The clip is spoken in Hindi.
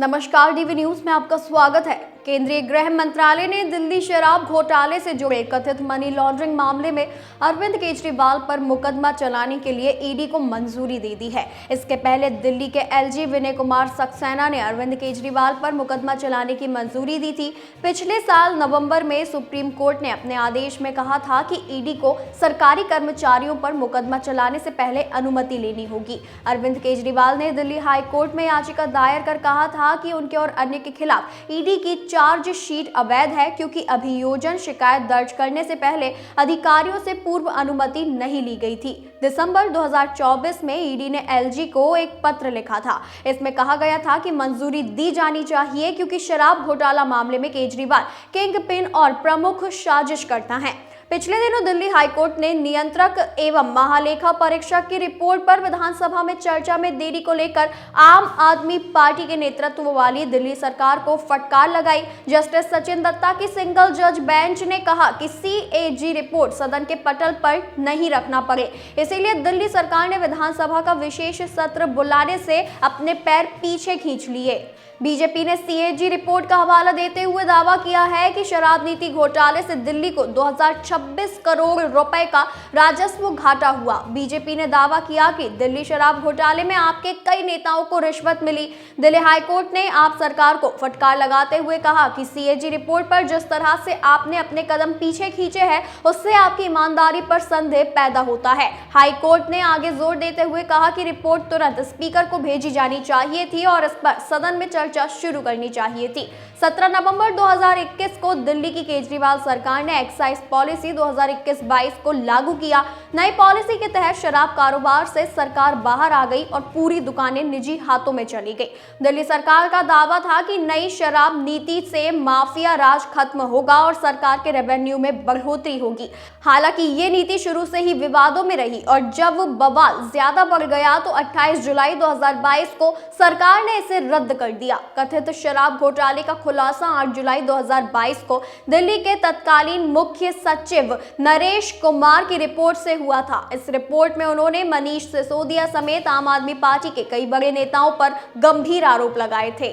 नमस्कार, डीवी न्यूज में आपका स्वागत है। केंद्रीय गृह मंत्रालय ने दिल्ली शराब घोटाले से जुड़े कथित मनी लॉन्ड्रिंग मामले में अरविंद केजरीवाल पर मुकदमा चलाने के लिए ईडी को मंजूरी दे दी है। इसके पहले दिल्ली के एलजी विनय कुमार सक्सेना ने अरविंद केजरीवाल पर मुकदमा चलाने की मंजूरी दी थी। पिछले साल नवंबर में सुप्रीम कोर्ट ने अपने आदेश में कहा था कि ईडी को सरकारी कर्मचारियों पर मुकदमा चलाने से पहले अनुमति लेनी होगी। अरविंद केजरीवाल ने दिल्ली हाई कोर्ट में याचिका दायर कर कहा था कि उनके और अन्य के खिलाफ ईडी की चार्जशीट अवैध है, क्योंकि अभियोजन शिकायत दर्ज करने से पहले अधिकारियों से पूर्व अनुमति नहीं ली गई थी। दिसंबर 2024 में ईडी ने एलजी को एक पत्र लिखा था। इसमें कहा गया था कि मंजूरी दी जानी चाहिए, क्योंकि शराब घोटाला मामले में केजरीवाल किंग पिन और प्रमुख साजिश करता है। पिछले दिनों दिल्ली हाईकोर्ट ने नियंत्रक एवं महालेखा परीक्षक की रिपोर्ट पर विधानसभा में चर्चा में देरी को लेकर आम आदमी पार्टी के नेतृत्व वाली दिल्ली सरकार को फटकार लगाई। जस्टिस सचिन दत्ता की सिंगल जज बेंच ने कहा कि सीएजी रिपोर्ट सदन के पटल पर नहीं रखना पड़े, इसीलिए दिल्ली सरकार ने विधानसभा का विशेष सत्र बुलाने से अपने पैर पीछे खींच लिए। बीजेपी ने सीएजी रिपोर्ट का हवाला देते हुए दावा किया है कि शराब नीति घोटाले से दिल्ली को 2026 करोड़ रुपए का राजस्व घाटा हुआ। बीजेपी ने दावा किया कि दिल्ली शराब घोटाले में आपके कई नेताओं को रिश्वत मिली। दिल्ली हाईकोर्ट ने आप सरकार को फटकार लगाते हुए कहा कि सीएजी रिपोर्ट पर जिस तरह से आपने अपने कदम पीछे खींचे हैं, उससे आपकी ईमानदारी पर संदेह पैदा होता है। हाईकोर्ट ने आगे जोर देते हुए कहा कि रिपोर्ट तुरंत स्पीकर को भेजी जानी चाहिए थी और इस पर सदन में चर्चा शुरू करनी चाहिए थी। 17 नवंबर 2021 को दिल्ली की केजरीवाल सरकार ने एक्साइज पॉलिसी 2021-22 को लागू किया। नई पॉलिसी के तहत शराब कारोबार से सरकार बाहर आ गई और पूरी दुकानें निजी हाथों में चली गई। दिल्ली सरकार का दावा था कि नई शराब नीति से माफिया राज खत्म होगा और सरकार के रेवेन्यू में बढ़ोतरी होगी। हालांकि ये नीति शुरू से ही विवादों में रही और जब बवाल ज्यादा बढ़ गया तो 28 जुलाई 2022 को सरकार ने इसे रद्द कर दिया। कथित शराब घोटाले का खुलासा 8 जुलाई 2022 को दिल्ली के तत्कालीन मुख्य सचिव नरेश कुमार की रिपोर्ट से हुआ था। इस रिपोर्ट में उन्होंने मनीष सिसोदिया समेत आम आदमी पार्टी के कई बड़े नेताओं पर गंभीर आरोप लगाए थे।